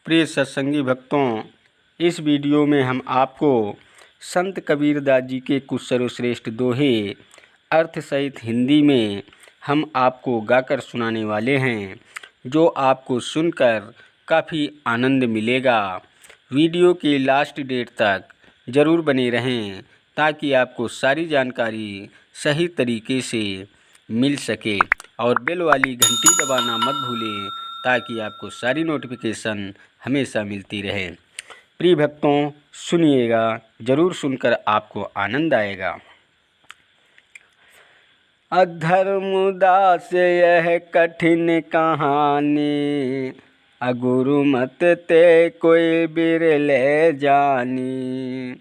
प्रिय सत्संगी भक्तों, इस वीडियो में हम आपको संत कबीरदास जी के कुछ सर्वश्रेष्ठ दोहे अर्थ सहित हिंदी में हम आपको गाकर सुनाने वाले हैं, जो आपको सुनकर काफ़ी आनंद मिलेगा। वीडियो के लास्ट डेट तक ज़रूर बने रहें ताकि आपको सारी जानकारी सही तरीके से मिल सके और बेल वाली घंटी दबाना मत भूलें ताकि आपको सारी नोटिफिकेशन हमेशा मिलती रहे। प्रिय भक्तों, सुनिएगा, ज़रूर सुनकर आपको आनंद आएगा। अधर्मदास यह कठिन कहानी, अगुरु मत ते कोई बिरले जानी।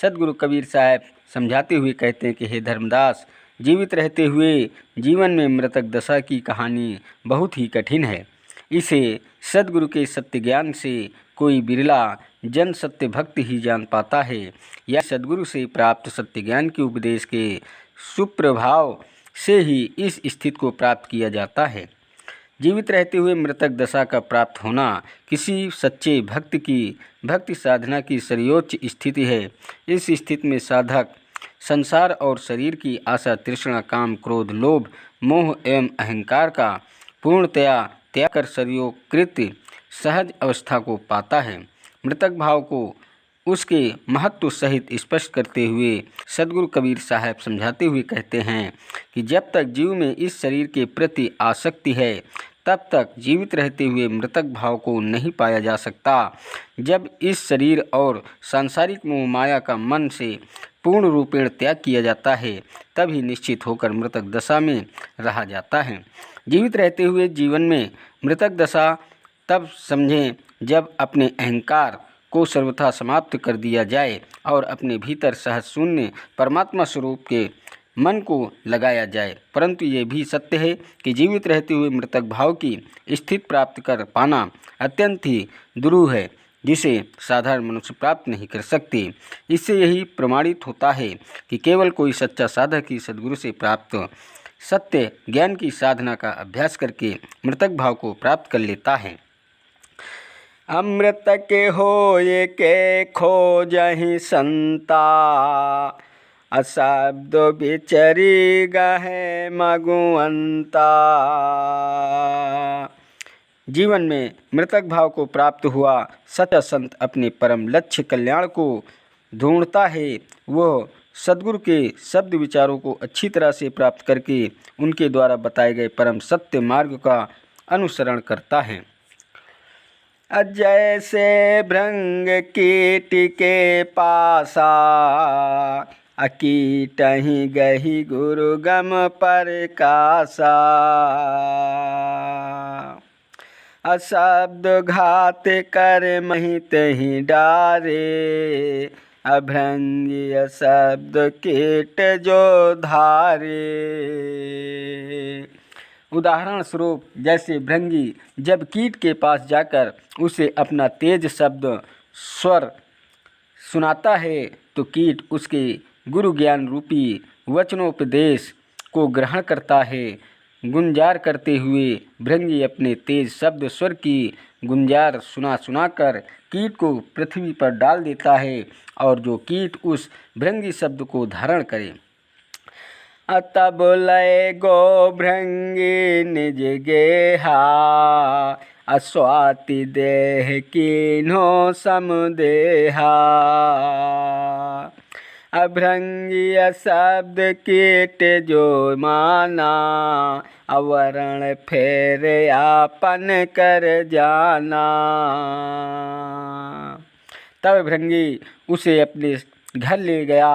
सदगुरु कबीर साहब समझाते हुए कहते हैं कि हे धर्मदास, जीवित रहते हुए जीवन में मृतक दशा की कहानी बहुत ही कठिन है। इसे सदगुरु के सत्य ज्ञान से कोई बिरला जन सत्य भक्त ही जान पाता है, या सदगुरु से प्राप्त सत्य ज्ञान के उपदेश के सुप्रभाव से ही इस स्थिति को प्राप्त किया जाता है। जीवित रहते हुए मृतक दशा का प्राप्त होना किसी सच्चे भक्त की भक्ति साधना की सर्वोच्च स्थिति है। इस स्थिति में साधक संसार और शरीर की आशा, तृष्णा, काम, क्रोध, लोभ, मोह एवं अहंकार का पूर्णतया त्याग कर सर्वोकृत सहज अवस्था को पाता है। मृतक भाव को उसके महत्व सहित स्पष्ट करते हुए सदगुरु कबीर साहब समझाते हुए कहते हैं कि जब तक जीव में इस शरीर के प्रति आसक्ति है, तब तक जीवित रहते हुए मृतक भाव को नहीं पाया जा सकता। जब इस शरीर और सांसारिक मोह माया का मन से पूर्ण रूपेण त्याग किया जाता है, तभी निश्चित होकर मृतक दशा में रहा जाता है। जीवित रहते हुए जीवन में मृतक दशा तब समझें जब अपने अहंकार को सर्वथा समाप्त कर दिया जाए और अपने भीतर सहज शून्य परमात्मा स्वरूप के मन को लगाया जाए। परंतु ये भी सत्य है कि जीवित रहते हुए मृतक भाव की स्थिति प्राप्त कर पाना अत्यंत ही दुरूह है, जिसे साधारण मनुष्य प्राप्त नहीं कर सकते। इससे यही प्रमाणित होता है कि केवल कोई सच्चा साधक ही सद्गुरु से प्राप्त सत्य ज्ञान की साधना का अभ्यास करके मृतक भाव को प्राप्त कर लेता है। अमृत के होए के खोजहि संता, अशब्द बिचरी गहे मगुअंता। जीवन में मृतक भाव को प्राप्त हुआ सच्चा संत अपने परम लक्ष्य कल्याण को ढूंढता है। वह सद्गुरु के शब्द विचारों को अच्छी तरह से प्राप्त करके उनके द्वारा बताए गए परम सत्य मार्ग का अनुसरण करता है। जैसे भृंग कीट के पासा, अकीट ही गही गुरु गम परकासा। अशब्द घात कर महित ही डारे, अभृंगी अशब्द कीट जो धारे। उदाहरण स्वरूप जैसे भृंगी जब कीट के पास जाकर उसे अपना तेज शब्द स्वर सुनाता है, तो कीट उसके गुरु ज्ञान रूपी वचनोपदेश को ग्रहण करता है। गुंजार करते हुए भृंगी अपने तेज शब्द स्वर की गुंजार सुनाकर कीट को पृथ्वी पर डाल देता है, और जो कीट उस भृंगी शब्द को धारण करे। तब लय गो भृंगी निज गेहा, अस्वाति देह कीन्हो समदेहा। अभृंगी अशब्द कीट जो माना, अवरण फेर आपन कर जाना। तब भृंगी उसे अपने घर ले गया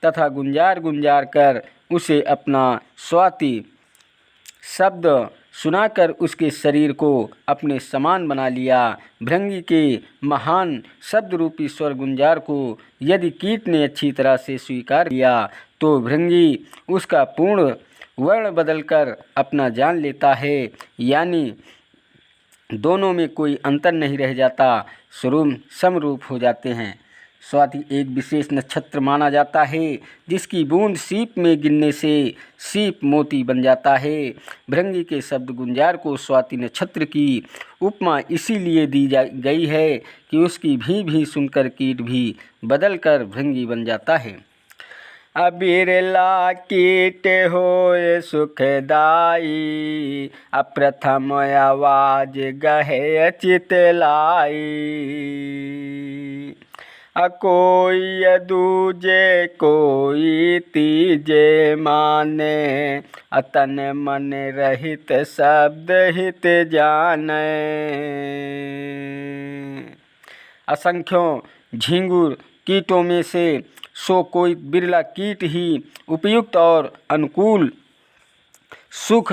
तथा गुंजार कर उसे अपना स्वाति शब्द सुनाकर उसके शरीर को अपने समान बना लिया। भृंगी के महान शब्द रूपी स्वर गुंजार को यदि कीट ने अच्छी तरह से स्वीकार किया, तो भृंगी उसका पूर्ण वर्ण बदलकर अपना जान लेता है, यानी दोनों में कोई अंतर नहीं रह जाता, स्वरूप समरूप हो जाते हैं। स्वाति एक विशेष नक्षत्र माना जाता है जिसकी बूंद सीप में गिरने से सीप मोती बन जाता है। भृंगी के शब्द गुंजार को स्वाति नक्षत्र की उपमा इसीलिए दी गई है कि उसकी भी सुनकर कीट भी बदल कर भृंगी बन जाता है। अबिरला कीट होए सुखदाई, अप्रथम आवाज गहे चितलाई। कोई दूजे कोई तीजे माने, तन मन रहित शब्द हित जाने। असंख्यों झिंगुर कीटों में से सो कोई बिरला कीट ही उपयुक्त और अनुकूल सुख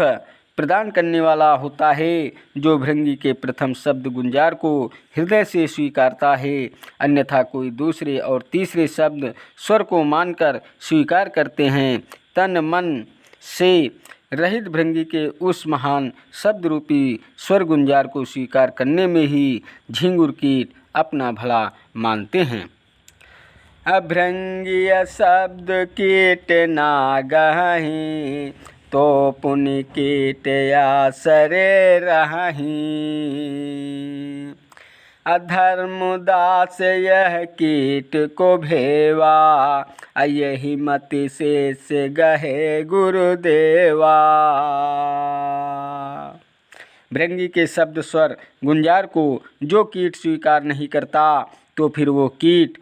प्रदान करने वाला होता है, जो भृंगी के प्रथम शब्द गुंजार को हृदय से स्वीकारता है। अन्यथा कोई दूसरे और तीसरे शब्द स्वर को मानकर स्वीकार करते हैं। तन मन से रहित भृंगी के उस महान शब्द रूपी स्वर गुंजार को स्वीकार करने में ही झिंगुर कीट अपना भला मानते हैं। अभृंगीय शब्द कीट नागहि, तो पुनि कीट आसरे रहि। अधर्मदास यह कीट को भेवा, यही मति शेष गहे गुरुदेवा। भृंगी के शब्द स्वर गुंजार को जो कीट स्वीकार नहीं करता, तो फिर वो कीट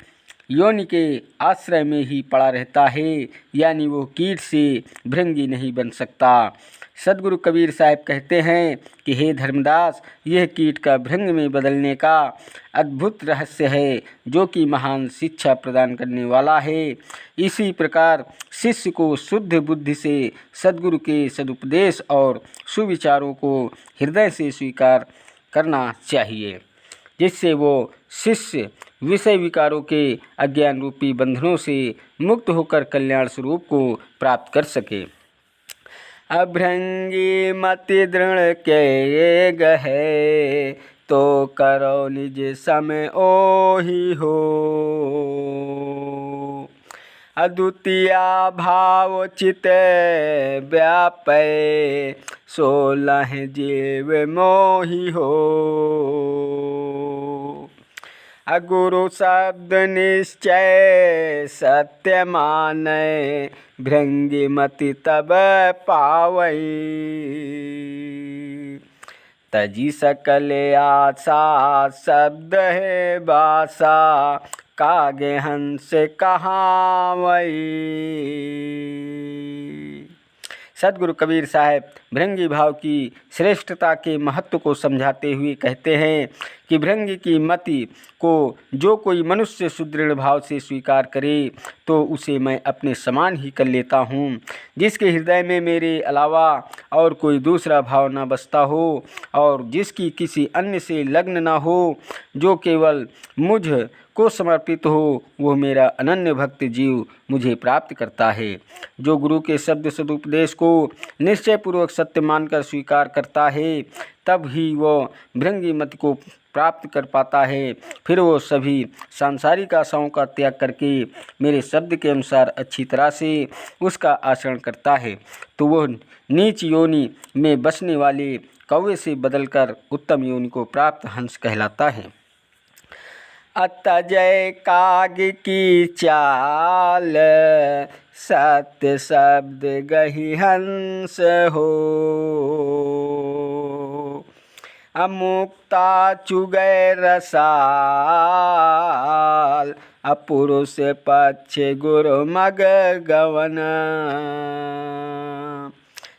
योनि के आश्रय में ही पड़ा रहता है, यानी वो कीट से भृंगी नहीं बन सकता। सदगुरु कबीर साहब कहते हैं कि हे धर्मदास, यह कीट का भृंग में बदलने का अद्भुत रहस्य है, जो कि महान शिक्षा प्रदान करने वाला है। इसी प्रकार शिष्य को शुद्ध बुद्धि से सदगुरु के सदुपदेश और सुविचारों को हृदय से स्वीकार करना चाहिए, जिससे वो शिष्य विषय विकारों के अज्ञान रूपी बंधनों से मुक्त होकर कल्याण स्वरूप को प्राप्त कर सके। अभृंगी मति दृढ़ के गहे, तो करो निज समय ओहि हो। अद्वितीया भाव चित व्यापै, 16 जीव मोहि हो। गुरु शब्द निश्चय सत्य मानै, भृंगी मति तब पावई। तजी सकल आशा शब्द है बासा, कागे हंस कहावई। सदगुरु कबीर साहब भृंगी भाव की श्रेष्ठता के महत्व को समझाते हुए कहते हैं कि भृंगी की मति को जो कोई मनुष्य सुदृढ़ भाव से स्वीकार करे, तो उसे मैं अपने समान ही कर लेता हूँ। जिसके हृदय में मेरे अलावा और कोई दूसरा भाव न बसता हो, और जिसकी किसी अन्य से लग्न न हो, जो केवल मुझ को समर्पित हो, वो मेरा अनन्य भक्त जीव मुझे प्राप्त करता है। जो गुरु के शब्द सदुपदेश को निश्चयपूर्वक सत्य मानकर स्वीकार करता है, तब ही वह भृंगी मति को प्राप्त कर पाता है। फिर वो सभी सांसारिक आशाओं का त्याग करके मेरे शब्द के अनुसार अच्छी तरह से उसका आचरण करता है, तो वह नीच योनि में बसने वाले कौवे से बदलकर उत्तम योनि को प्राप्त हंस कहलाता है। अतजय काग की चाल, सत्य शब्द गही हंस हो। अमुक्ता चुगै रसाल, अपुरुष पक्ष गुरु मग गवन।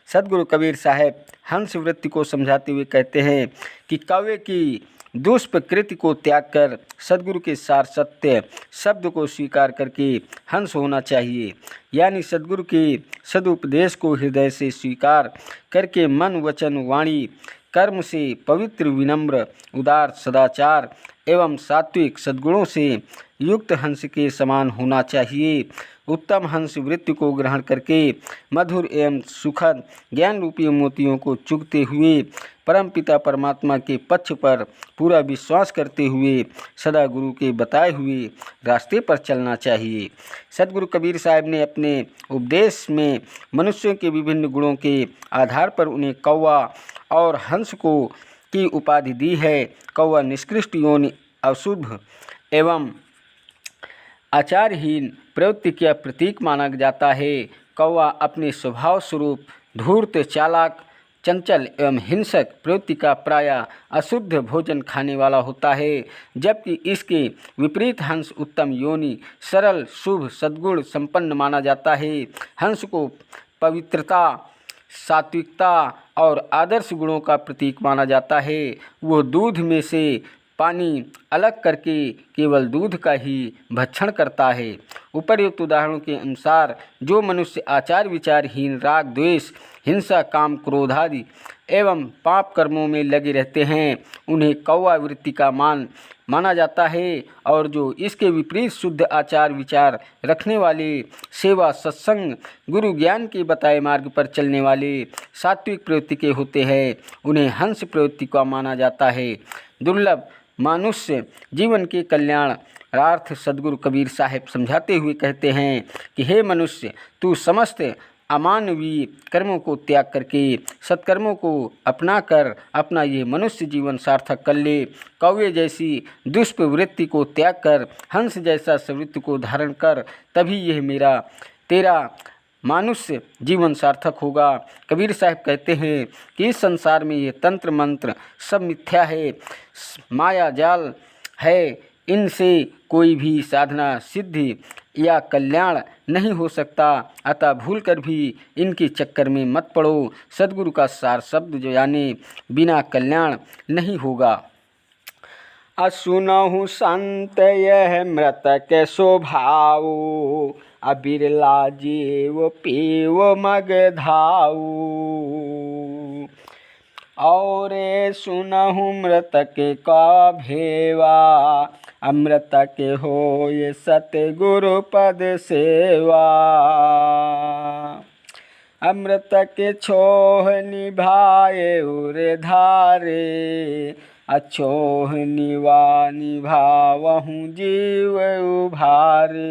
सदगुरु कबीर साहब हंस वृत्ति को समझाते हुए कहते हैं कि कौवे की दुष्प्रकृति को त्याग कर सदगुरु के सार सत्य शब्द को स्वीकार करके हंस होना चाहिए, यानी सदगुरु के सदुपदेश को हृदय से स्वीकार करके मन वचन वाणी कर्म से पवित्र विनम्र उदार सदाचार एवं सात्विक सद्गुणों से युक्त हंस के समान होना चाहिए। उत्तम हंस वृत्ति को ग्रहण करके मधुर एवं सुखद ज्ञान रूपी मोतियों को चुगते हुए परमपिता परमात्मा के पक्ष पर पूरा विश्वास करते हुए सदा गुरु के बताए हुए रास्ते पर चलना चाहिए। सदगुरु कबीर साहब ने अपने उपदेश में मनुष्यों के विभिन्न गुणों के आधार पर उन्हें कौवा और हंस को की उपाधि दी है। कौवा निष्कृष्ट योनि, अशुभ एवं आचारहीन प्रवृत्ति का प्रतीक माना जाता है। कौवा अपने स्वभाव स्वरूप धूर्त, चालाक, चंचल एवं हिंसक प्रवृत्ति का प्रायः अशुद्ध भोजन खाने वाला होता है, जबकि इसके विपरीत हंस उत्तम योनि, सरल, शुभ, सद्गुण संपन्न माना जाता है। हंस को पवित्रता, सात्विकता और आदर्श गुणों का प्रतीक माना जाता है। वह दूध में से पानी अलग करके केवल दूध का ही भक्षण करता है। उपर्युक्त उदाहरणों के अनुसार जो मनुष्य आचार विचारहीन, राग द्वेष, हिंसा, काम, क्रोध आदि एवं पाप कर्मों में लगे रहते हैं, उन्हें कौवा वृत्ति का माना जाता है। और जो इसके विपरीत शुद्ध आचार विचार रखने वाले, सेवा, सत्संग, गुरु ज्ञान के बताए मार्ग पर चलने वाले सात्विक प्रवृत्ति के होते हैं, उन्हें हंस प्रवृत्ति का माना जाता है। दुर्लभ मनुष्य जीवन के कल्याणार्थ सदगुरु कबीर साहब समझाते हुए कहते हैं कि हे मनुष्य, तू समस्त अमानवीय कर्मों को त्याग करके सत्कर्मों को अपना कर अपना ये मनुष्य जीवन सार्थक कर ले। कौवे जैसी दुष्ट वृत्ति को त्याग कर हंस जैसा सवृत्ति को धारण कर, तभी यह तेरा मनुष्य जीवन सार्थक होगा। कबीर साहब कहते हैं कि इस संसार में ये तंत्र मंत्र सब मिथ्या है, माया जाल है, इनसे कोई भी साधना, सिद्धि या कल्याण नहीं हो सकता। अतः भूलकर भी इनके चक्कर में मत पड़ो। सद्गुरु का सार शब्द जो जाने बिना कल्याण नहीं होगा। असुनहु संत यह मृतक स्वभाव, अबिरला जीव पीव मग धाऊ। और सुनहु मृतक का भेवा, अमृतक हो ये सतगुरु पद सेवा। अमृतक छोह निभाए उर धारे, अछोह निभावहूँ जीव उभारे।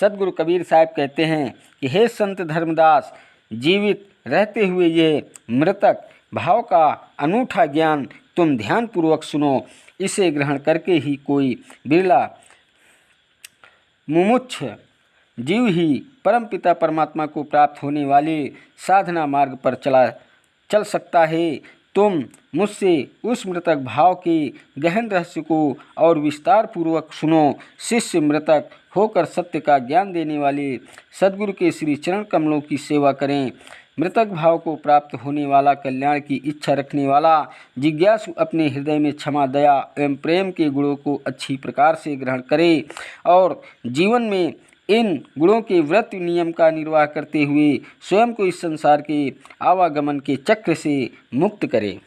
सदगुरु कबीर साहब कहते हैं कि हे संत धर्मदास, जीवित रहते हुए ये मृतक भाव का अनूठा ज्ञान तुम ध्यानपूर्वक सुनो। इसे ग्रहण करके ही कोई बिरला मुमुक्ष जीव ही परमपिता परमात्मा को प्राप्त होने वाले साधना मार्ग पर चल सकता है। तुम मुझसे उस मृतक भाव के गहन रहस्य को और विस्तार पूर्वक सुनो। शिष्य मृतक होकर सत्य का ज्ञान देने वाले सद्गुरु के श्री चरण कमलों की सेवा करें। मृतक भाव को प्राप्त होने वाला, कल्याण की इच्छा रखने वाला जिज्ञासु अपने हृदय में क्षमा, दया एवं प्रेम के गुणों को अच्छी प्रकार से ग्रहण करे और जीवन में इन गुणों के व्रत नियम का निर्वाह करते हुए स्वयं को इस संसार के आवागमन के चक्र से मुक्त करे।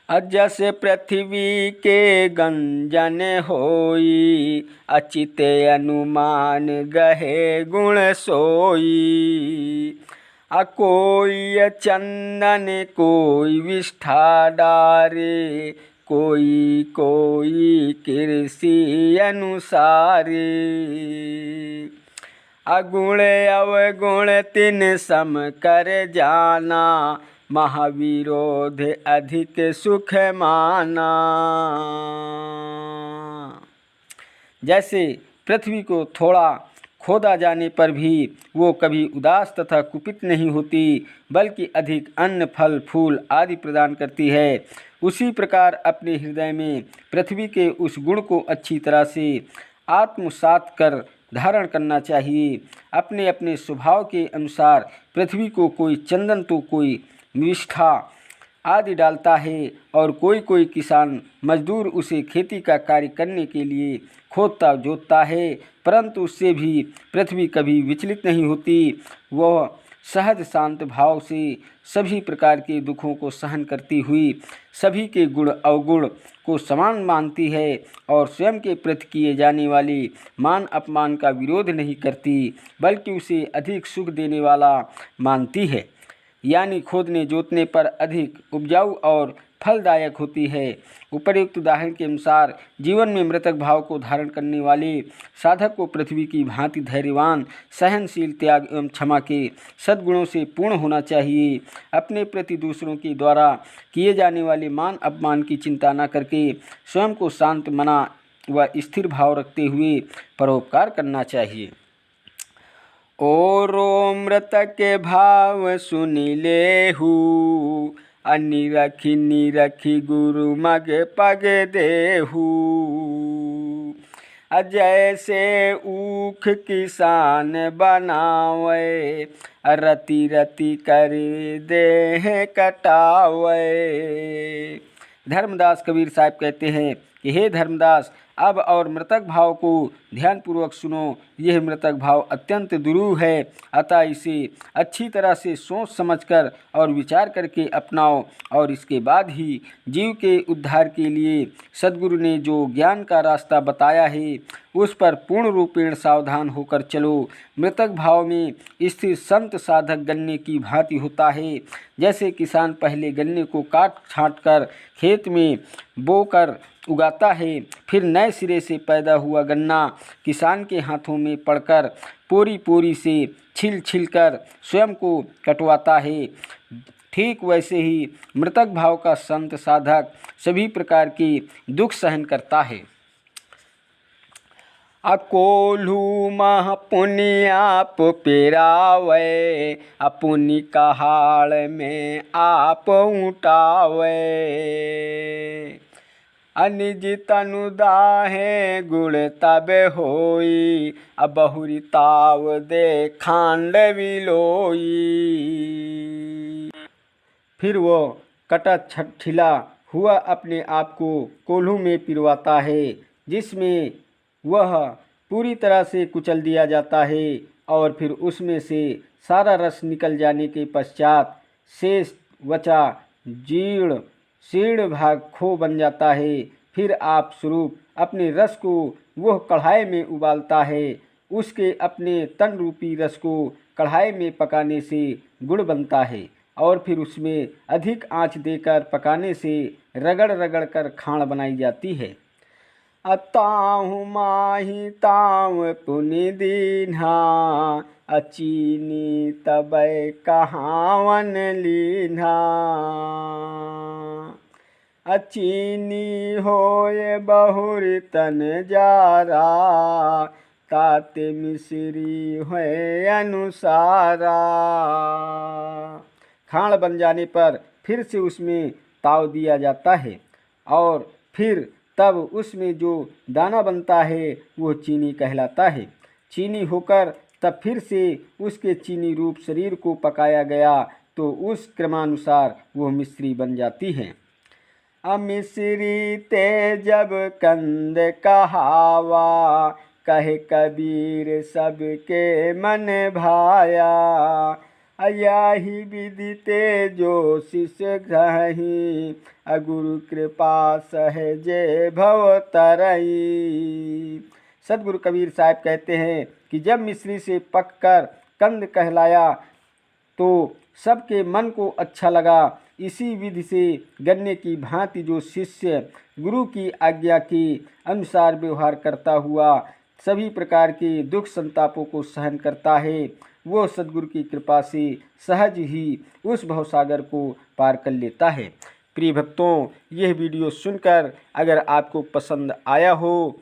अजस पृथ्वी के गंजन होई, अचित अनुमान गहे गुण सोई। कोई चंदन कोई विष्ठा डारे, कोई कोई कृषि अनुसारे। अगुण अवगुण तिन सम कर जाना, महाविरोध अधिक सुख माना। जैसे पृथ्वी को थोड़ा खोदा जाने पर भी वो कभी उदास तथा कुपित नहीं होती, बल्कि अधिक अन्न, फल, फूल आदि प्रदान करती है, उसी प्रकार अपने हृदय में पृथ्वी के उस गुण को अच्छी तरह से आत्मसात कर धारण करना चाहिए। अपने अपने स्वभाव के अनुसार पृथ्वी को कोई चंदन तो कोई निष्ठा आदि डालता है और कोई कोई किसान मजदूर उसे खेती का कार्य करने के लिए खोदता जोतता है, परंतु उससे भी पृथ्वी कभी विचलित नहीं होती। वह सहज शांत भाव से सभी प्रकार के दुखों को सहन करती हुई सभी के गुण अवगुण को समान मानती है और स्वयं के प्रति किए जाने वाले मान अपमान का विरोध नहीं करती, बल्कि उसे अधिक सुख देने वाला मानती है, यानी खोदने जोतने पर अधिक उपजाऊ और फलदायक होती है। उपर्युक्त उदाहरण के अनुसार जीवन में मृतक भाव को धारण करने वाले साधक को पृथ्वी की भांति धैर्यवान, सहनशील, त्याग एवं क्षमा के सद्गुणों से पूर्ण होना चाहिए। अपने प्रति दूसरों के द्वारा किए जाने वाले मान अपमान की चिंता न करके स्वयं को शांत मना व स्थिर भाव रखते हुए परोपकार करना चाहिए। ओरो मृतक के भाव सुनि लेहु, निरखी निरखी गुरु मग पग देहु। जैसे ऊख किसान बनावे, रति रति कर देह कटावे। धर्मदास कबीर साहब कहते हैं कि हे धर्मदास, अब और मृतक भाव को ध्यानपूर्वक सुनो। यह मृतक भाव अत्यंत दुरूह है, अतः इसे अच्छी तरह से सोच समझकर और विचार करके अपनाओ और इसके बाद ही जीव के उद्धार के लिए सद्गुरु ने जो ज्ञान का रास्ता बताया है उस पर पूर्ण रूपेण सावधान होकर चलो। मृतक भाव में स्थिर संत साधक गन्ने की भांति होता है। जैसे किसान पहले गन्ने को काट छाँट कर खेत में बोकर उगाता है, फिर नए सिरे से पैदा हुआ गन्ना किसान के हाथों में पड़कर पोरी पोरी से छिल छिल कर स्वयं को कटवाता है, ठीक वैसे ही मृतक भाव का संत साधक सभी प्रकार के दुख सहन करता है। अकोल्हू मह पुनि आप पेरावे, अपुनि कहाड़ में आप उठावे। अनिज तनु दाहे गुण तब होई, बहुरी ताव दे खांड विलोई। फिर वो कटा छठिला हुआ अपने आप को कोल्हू में पिरवाता है, जिसमें वह पूरी तरह से कुचल दिया जाता है और फिर उसमें से सारा रस निकल जाने के पश्चात शेष वचा जीर्ण शीर्ण भाग खो बन जाता है। फिर आप स्वरूप अपने रस को वह कढ़ाई में उबालता है। उसके अपने तन रूपी रस को कढ़ाई में पकाने से गुड़ बनता है और फिर उसमें अधिक आंच देकर पकाने से रगड़ रगड़ कर खाण बनाई जाती है। अताहु माही ताव पुनि दीन्हा, अचीनी तबै कहावन लीन्हा। अचीनी होए बहुरी तन जारा, ताते मिश्री होए अनुसारा। खाण बन जाने पर फिर से उसमें ताव दिया जाता है और फिर तब उसमें जो दाना बनता है वो चीनी कहलाता है। चीनी होकर तब फिर से उसके चीनी रूप शरीर को पकाया गया तो उस क्रमानुसार वो मिश्री बन जाती है। अमिश्री ते जब कंद कहावा, कहे कबीर सबके मन भाया। अयाही विधि ते जो शिष्य ग्रही, अगुरु कृपा सहजे भव तरई। सदगुरु कबीर साहब कहते हैं कि जब मिश्री से पककर कंद कहलाया तो सबके मन को अच्छा लगा। इसी विधि से गन्ने की भांति जो शिष्य गुरु की आज्ञा के अनुसार व्यवहार करता हुआ सभी प्रकार के दुख संतापों को सहन करता है, वो सद्गुरु की कृपा से सहज ही उस भवसागर को पार कर लेता है। प्रिय भक्तों, यह वीडियो सुनकर अगर आपको पसंद आया हो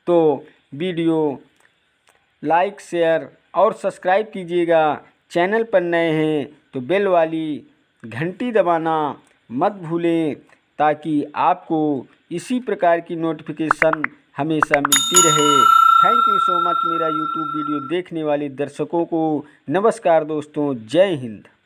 तो वीडियो लाइक, शेयर और सब्सक्राइब कीजिएगा। चैनल पर नए हैं तो बेल वाली घंटी दबाना मत भूलें, ताकि आपको इसी प्रकार की नोटिफिकेशन हमेशा मिलती रहे। थैंक यू सो मच मेरा यूट्यूब वीडियो देखने वाले दर्शकों को। नमस्कार दोस्तों, जय हिंद।